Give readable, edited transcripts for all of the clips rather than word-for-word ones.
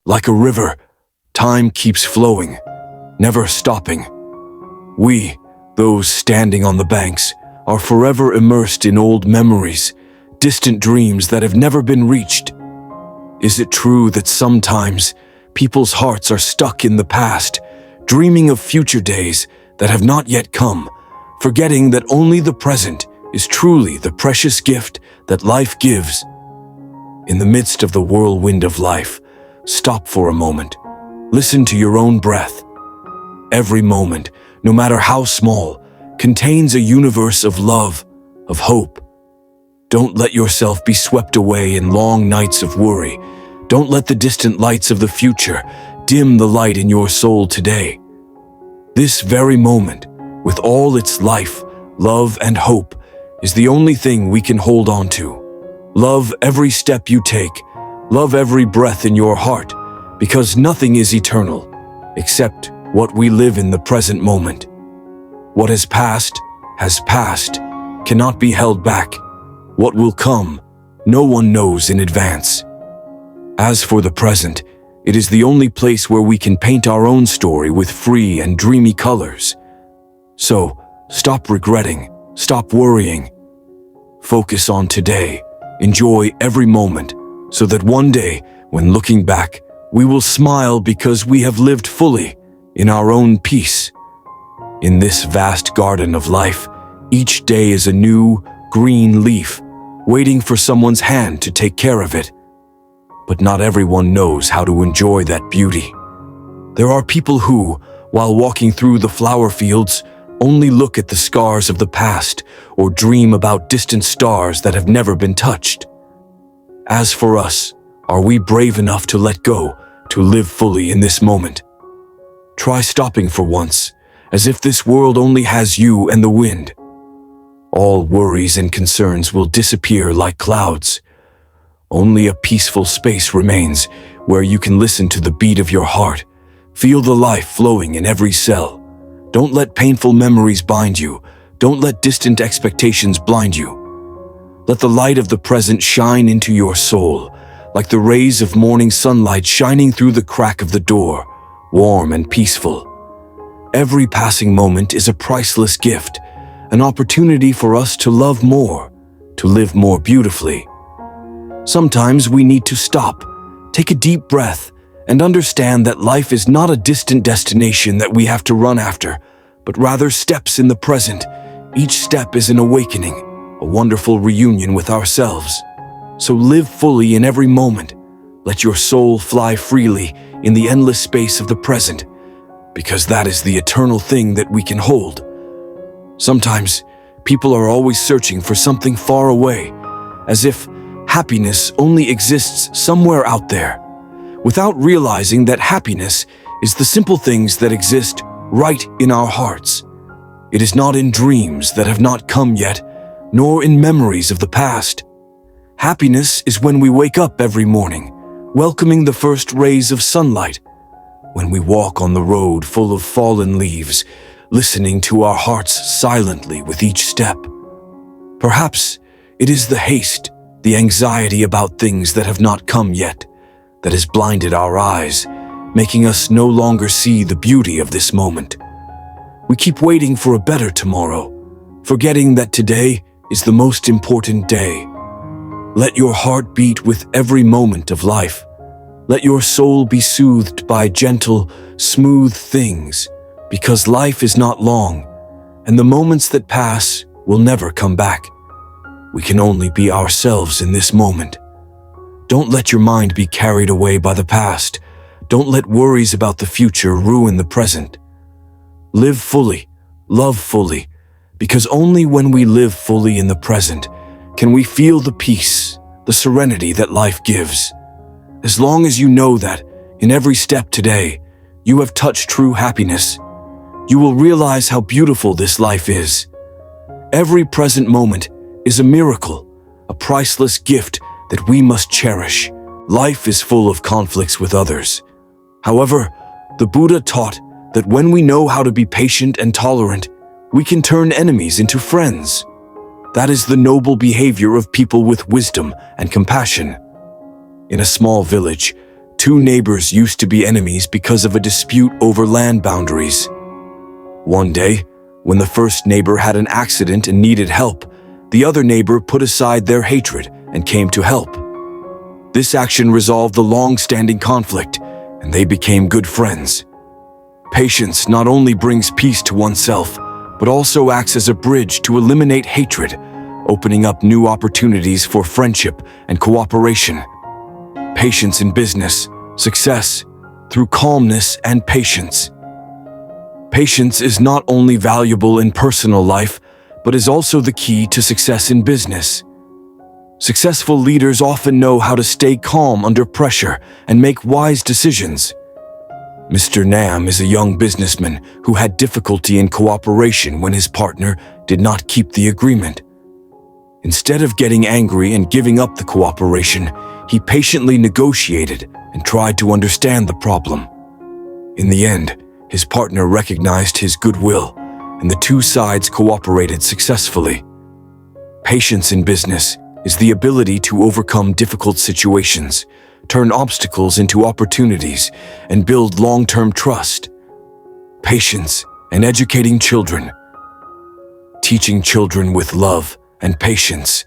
Like a river, time keeps flowing, never stopping. We, those standing on the banks, are forever immersed in old memories, distant dreams that have never been reached. Is it true that sometimes people's hearts are stuck in the past, dreaming of future days that have not yet come, forgetting that only the present is truly the precious gift that life gives? In the midst of the whirlwind of life, stop for a moment. Listen to your own breath. Every moment, no matter how small, contains a universe of love, of hope. Don't let yourself be swept away in long nights of worry. Don't let the distant lights of the future dim the light in your soul today. This very moment, with all its life, love, and hope, is the only thing we can hold on to. Love every step you take. Love every breath in your heart, because nothing is eternal, except what we live in the present moment. What has passed, cannot be held back. What will come, no one knows in advance. As for the present, it is the only place where we can paint our own story with free and dreamy colors. So, stop regretting, stop worrying. Focus on today, enjoy every moment, so that one day, when looking back, we will smile because we have lived fully in our own peace. In this vast garden of life, each day is a new, green leaf, waiting for someone's hand to take care of it. But not everyone knows how to enjoy that beauty. There are people who, while walking through the flower fields, only look at the scars of the past or dream about distant stars that have never been touched. As for us, are we brave enough to let go, to live fully in this moment? Try stopping for once, as if this world only has you and the wind. All worries and concerns will disappear like clouds. Only a peaceful space remains where you can listen to the beat of your heart, feel the life flowing in every cell. Don't let painful memories bind you. Don't let distant expectations blind you. Let the light of the present shine into your soul, like the rays of morning sunlight shining through the crack of the door, warm and peaceful. Every passing moment is a priceless gift, an opportunity for us to love more, to live more beautifully. Sometimes we need to stop, take a deep breath, and understand that life is not a distant destination that we have to run after, but rather steps in the present. Each step is an awakening, a wonderful reunion with ourselves. So live fully in every moment. Let your soul fly freely in the endless space of the present, because that is the eternal thing that we can hold. Sometimes, people are always searching for something far away, as if happiness only exists somewhere out there, without realizing that happiness is the simple things that exist right in our hearts. It is not in dreams that have not come yet, nor in memories of the past. Happiness is when we wake up every morning, welcoming the first rays of sunlight, when we walk on the road full of fallen leaves, listening to our hearts silently with each step. Perhaps it is the haste, the anxiety about things that have not come yet, that has blinded our eyes, making us no longer see the beauty of this moment. We keep waiting for a better tomorrow, forgetting that today is the most important day. Let your heart beat with every moment of life. Let your soul be soothed by gentle, smooth things, because life is not long, and the moments that pass will never come back. We can only be ourselves in this moment. Don't let your mind be carried away by the past. Don't let worries about the future ruin the present. Live fully, love fully, because only when we live fully in the present can we feel the peace, the serenity that life gives. As long as you know that, in every step today, you have touched true happiness, you will realize how beautiful this life is. Every present moment is a miracle, a priceless gift that we must cherish. Life is full of conflicts with others. However, the Buddha taught that when we know how to be patient and tolerant, we can turn enemies into friends. That is the noble behavior of people with wisdom and compassion. In a small village, Two neighbors used to be enemies because of a dispute over land boundaries. One day, when the first neighbor had an accident and needed help, the other neighbor put aside their hatred and came to help. This action resolved the long-standing conflict, and they became good friends. Patience not only brings peace to oneself, but also acts as a bridge to eliminate hatred, opening up new opportunities for friendship and cooperation. Patience in business, success, through calmness and patience. Patience is not only valuable in personal life, but is also the key to success in business. Successful leaders often know how to stay calm under pressure and make wise decisions. Mr. Nam is a young businessman who had difficulty in cooperation when his partner did not keep the agreement. Instead of getting angry and giving up the cooperation, he patiently negotiated and tried to understand the problem. In the end, his partner recognized his goodwill, and the two sides cooperated successfully. Patience in business is the ability to overcome difficult situations, turn obstacles into opportunities, and build long-term trust. Patience and educating children. Teaching children with love and patience.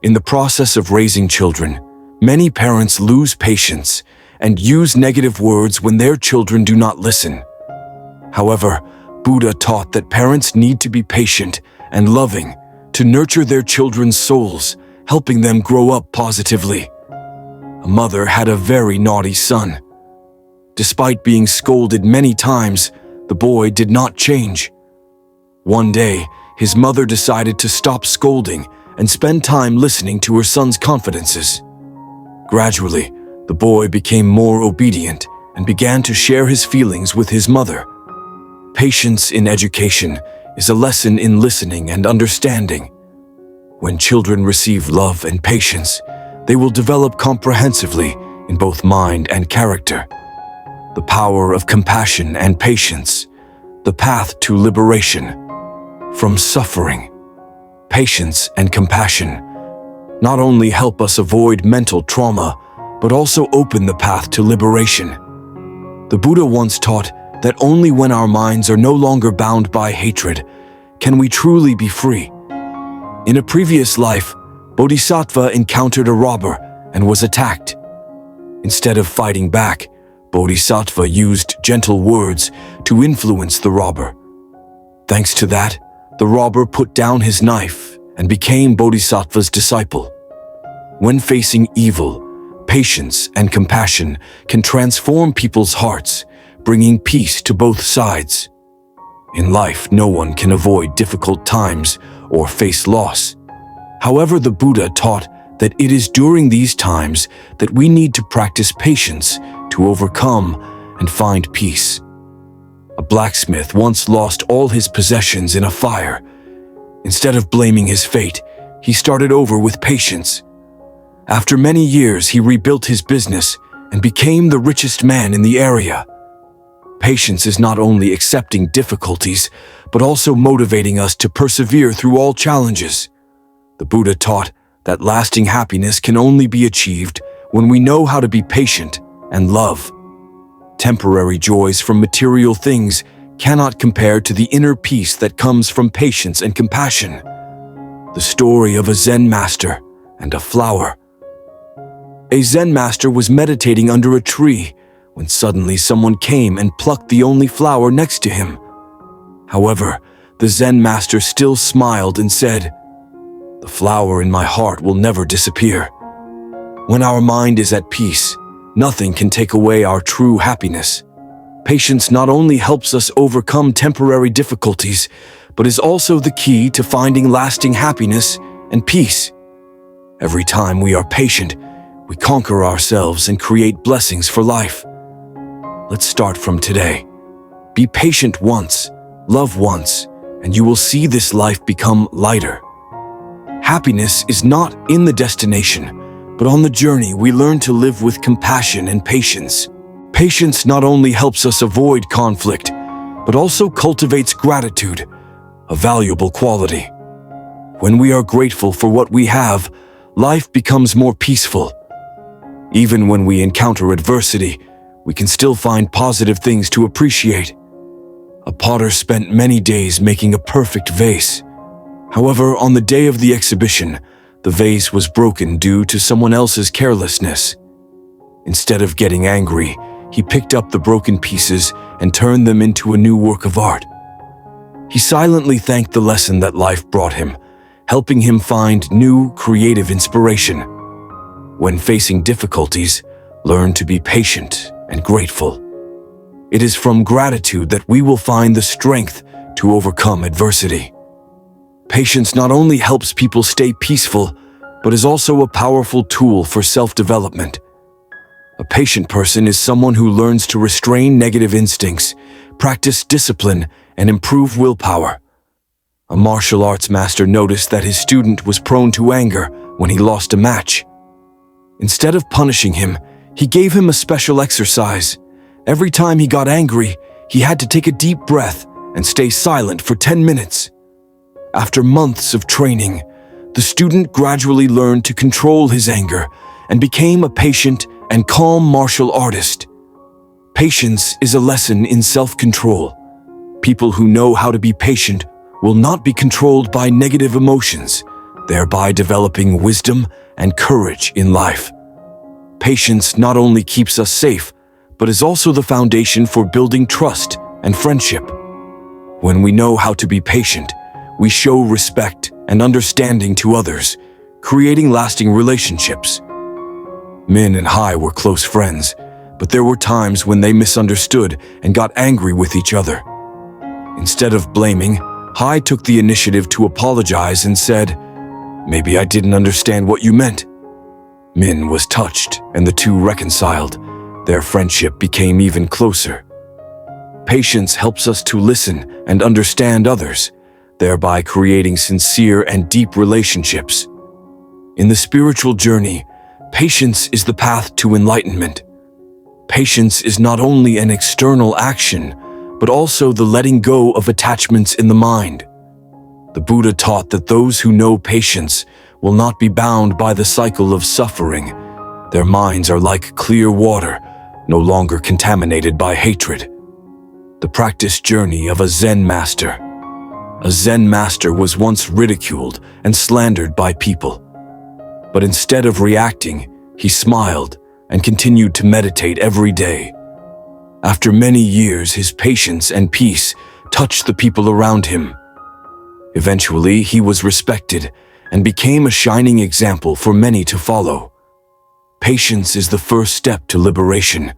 In the process of raising children, many parents lose patience and use negative words when their children do not listen. However, Buddha taught that parents need to be patient and loving to nurture their children's souls, helping them grow up positively. A mother had a very naughty son. Despite being scolded many times, the boy did not change. One day, his mother decided to stop scolding and spend time listening to her son's confidences. Gradually, the boy became more obedient and began to share his feelings with his mother. Patience in education is a lesson in listening and understanding. When children receive love and patience, they will develop comprehensively in both mind and character. The power of compassion and patience, the path to liberation from suffering. Patience and compassion not only help us avoid mental trauma, but also open the path to liberation. The Buddha once taught that only when our minds are no longer bound by hatred can we truly be free. In a previous life, Bodhisattva encountered a robber and was attacked. Instead of fighting back, Bodhisattva used gentle words to influence the robber. Thanks to that, the robber put down his knife and became Bodhisattva's disciple. When facing evil, patience and compassion can transform people's hearts, bringing peace to both sides. In life, no one can avoid difficult times or face loss. However, the Buddha taught that it is during these times that we need to practice patience to overcome and find peace. A blacksmith once lost all his possessions in a fire. Instead of blaming his fate, he started over with patience. After many years, he rebuilt his business and became the richest man in the area. Patience is not only accepting difficulties, but also motivating us to persevere through all challenges. The Buddha taught that lasting happiness can only be achieved when we know how to be patient and love. Temporary joys from material things cannot compare to the inner peace that comes from patience and compassion. The story of a Zen master and a flower. A Zen master was meditating under a tree when suddenly someone came and plucked the only flower next to him. However, the Zen master still smiled and said, "The flower in my heart will never disappear." When our mind is at peace, nothing can take away our true happiness. Patience not only helps us overcome temporary difficulties, but is also the key to finding lasting happiness and peace. Every time we are patient, we conquer ourselves and create blessings for life. Let's start from today. Be patient once, love once, and you will see this life become lighter. Happiness is not in the destination, but on the journey we learn to live with compassion and patience. Patience not only helps us avoid conflict, but also cultivates gratitude, a valuable quality. When we are grateful for what we have, life becomes more peaceful. Even when we encounter adversity, we can still find positive things to appreciate. A potter spent many days making a perfect vase. However, on the day of the exhibition, the vase was broken due to someone else's carelessness. Instead of getting angry, he picked up the broken pieces and turned them into a new work of art. He silently thanked the lesson that life brought him, helping him find new, creative inspiration. When facing difficulties, learn to be patient and grateful. It is from gratitude that we will find the strength to overcome adversity. Patience not only helps people stay peaceful, but is also a powerful tool for self-development. A patient person is someone who learns to restrain negative instincts, practice discipline, and improve willpower. A martial arts master noticed that his student was prone to anger when he lost a match. Instead of punishing him, he gave him a special exercise. Every time he got angry, he had to take a deep breath and stay silent for 10 minutes. After months of training, the student gradually learned to control his anger and became a patient and calm martial artist. Patience is a lesson in self-control. People who know how to be patient will not be controlled by negative emotions, thereby developing wisdom and courage in life. Patience not only keeps us safe, but is also the foundation for building trust and friendship. When we know how to be patient, we show respect and understanding to others, creating lasting relationships. Min and Hai were close friends, but there were times when they misunderstood and got angry with each other. Instead of blaming, Hai took the initiative to apologize and said, "Maybe I didn't understand what you meant." Min was touched, and the two reconciled. Their friendship became even closer. Patience helps us to listen and understand others, thereby creating sincere and deep relationships. In the spiritual journey, patience is the path to enlightenment. Patience is not only an external action, but also the letting go of attachments in the mind. The Buddha taught that those who know patience will not be bound by the cycle of suffering. Their minds are like clear water, no longer contaminated by hatred. The practice journey of a Zen master. A Zen master was once ridiculed and slandered by people. But instead of reacting, he smiled and continued to meditate every day. After many years, his patience and peace touched the people around him. Eventually, he was respected and became a shining example for many to follow. Patience is the first step to liberation.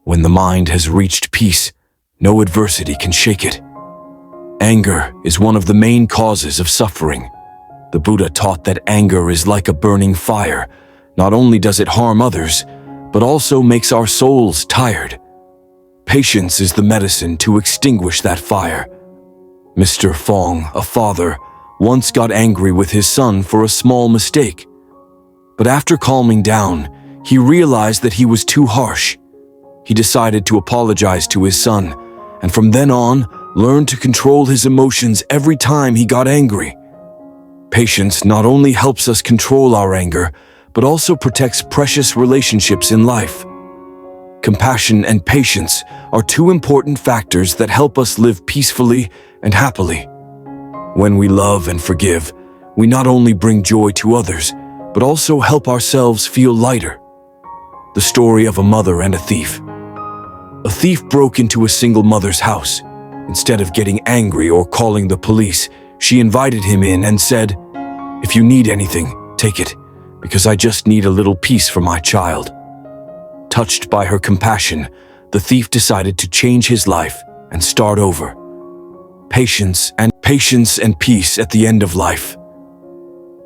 When the mind has reached peace, no adversity can shake it. Anger is one of the main causes of suffering. The Buddha taught that anger is like a burning fire. Not only does it harm others, but also makes our souls tired. Patience is the medicine to extinguish that fire. Mr. Fong, a father, once got angry with his son for a small mistake. But after calming down, he realized that he was too harsh. He decided to apologize to his son, and from then on, learned to control his emotions every time he got angry. Patience not only helps us control our anger, but also protects precious relationships in life. Compassion and patience are two important factors that help us live peacefully and happily. When we love and forgive, we not only bring joy to others, but also help ourselves feel lighter. The story of a mother and a thief. A thief broke into a single mother's house. Instead of getting angry or calling the police, she invited him in and said, "If you need anything, take it, because I just need a little peace for my child." Touched by her compassion, the thief decided to change his life and start over. Patience and peace at the end of life.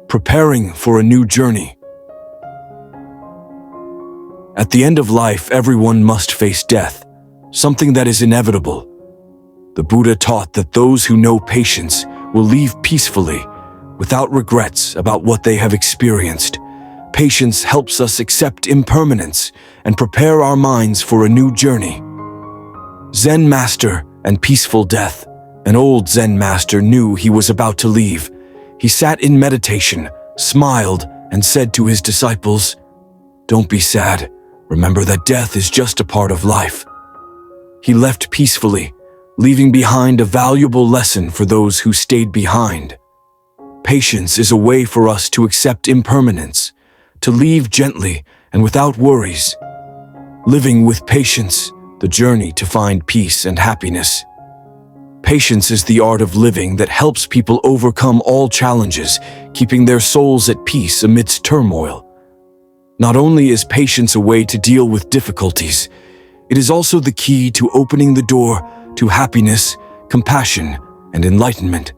Preparing for a new journey. At the end of life, everyone must face death, something that is inevitable. The Buddha taught that those who know patience will leave peacefully, without regrets about what they have experienced. Patience helps us accept impermanence and prepare our minds for a new journey. Zen Master and Peaceful Death. An old Zen master knew he was about to leave. He sat in meditation, smiled, and said to his disciples, Don't be sad. Remember that death is just a part of life. He left peacefully, leaving behind a valuable lesson for those who stayed behind. Patience is a way for us to accept impermanence, to leave gently and without worries. Living with patience, the journey to find peace and happiness. Patience is the art of living that helps people overcome all challenges, keeping their souls at peace amidst turmoil. Not only is patience a way to deal with difficulties, it is also the key to opening the door to happiness, compassion, and enlightenment.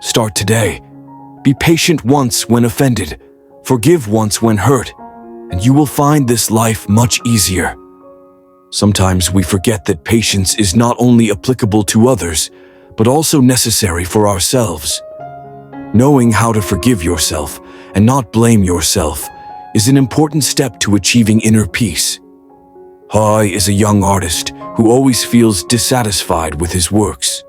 Start today. Be patient once when offended, forgive once when hurt, and you will find this life much easier. Sometimes we forget that patience is not only applicable to others, but also necessary for ourselves. Knowing how to forgive yourself and not blame yourself is an important step to achieving inner peace. Hai is a young artist who always feels dissatisfied with his works.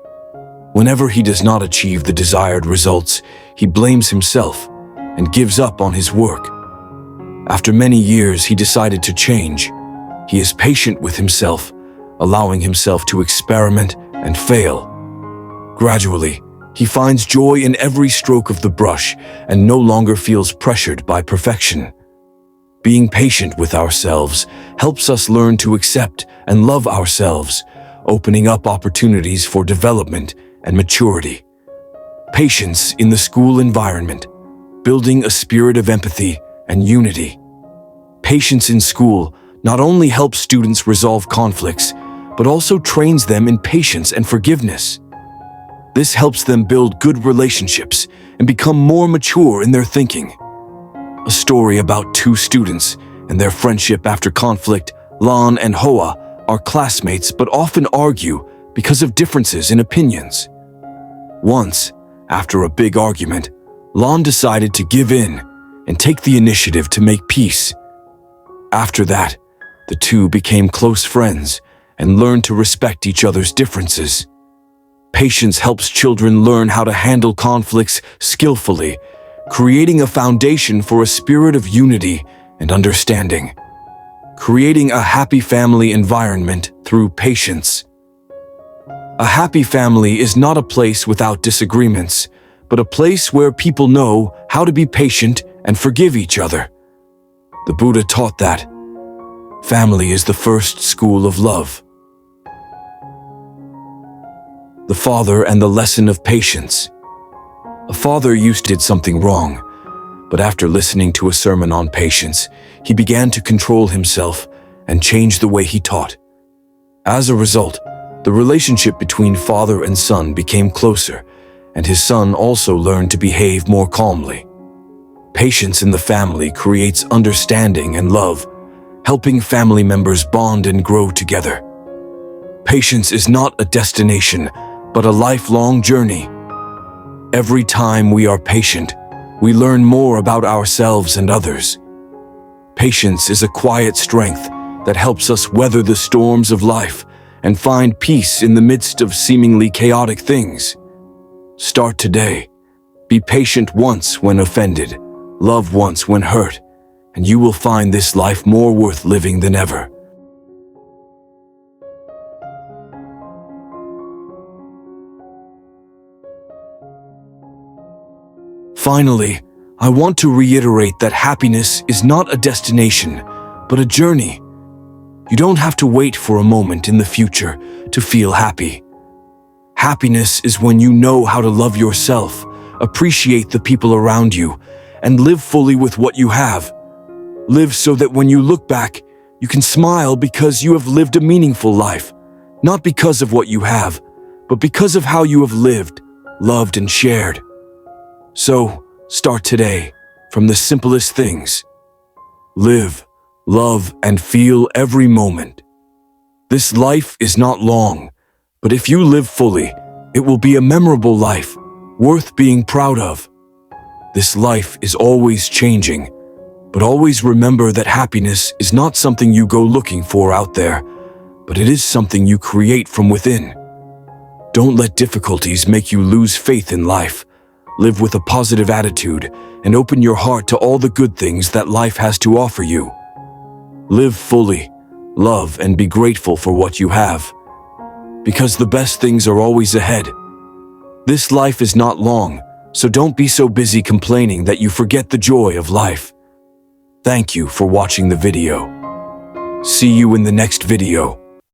Whenever he does not achieve the desired results, he blames himself and gives up on his work. After many years, he decided to change. He is patient with himself, allowing himself to experiment and fail. Gradually, he finds joy in every stroke of the brush and no longer feels pressured by perfection. Being patient with ourselves helps us learn to accept and love ourselves, opening up opportunities for development and maturity. Patience in the school environment, building a spirit of empathy and unity. Patience in school not only helps students resolve conflicts, but also trains them in patience and forgiveness. This helps them build good relationships and become more mature in their thinking. A story about two students and their friendship after conflict. Lan and Hoa are classmates but often argue because of differences in opinions. Once, after a big argument, Lan decided to give in and take the initiative to make peace. After that, the two became close friends and learned to respect each other's differences. Patience helps children learn how to handle conflicts skillfully, creating a foundation for a spirit of unity and understanding. Creating a happy family environment through patience. A happy family is not a place without disagreements, but a place where people know how to be patient and forgive each other. The Buddha taught that family is the first school of love. The father and the lesson of patience. A father did something wrong, but after listening to a sermon on patience, he began to control himself and change the way he taught. As a result, the relationship between father and son became closer, and his son also learned to behave more calmly. Patience in the family creates understanding and love, helping family members bond and grow together. Patience is not a destination, but a lifelong journey. Every time we are patient, we learn more about ourselves and others. Patience is a quiet strength that helps us weather the storms of life and find peace in the midst of seemingly chaotic things. Start today. Be patient once when offended, love once when hurt, and you will find this life more worth living than ever. Finally, I want to reiterate that happiness is not a destination, but a journey. You don't have to wait for a moment in the future to feel happy. Happiness is when you know how to love yourself, appreciate the people around you, and live fully with what you have. Live so that when you look back, you can smile because you have lived a meaningful life, not because of what you have, but because of how you have lived, loved, and shared. So, start today from the simplest things. Live, love, and feel every moment. This life is not long, but if you live fully, it will be a memorable life, worth being proud of. This life is always changing, but always remember that happiness is not something you go looking for out there, but it is something you create from within. Don't let difficulties make you lose faith in life. Live with a positive attitude and open your heart to all the good things that life has to offer you. Live fully, love, and be grateful for what you have. Because the best things are always ahead. This life is not long, so don't be so busy complaining that you forget the joy of life. Thank you for watching the video. See you in the next video.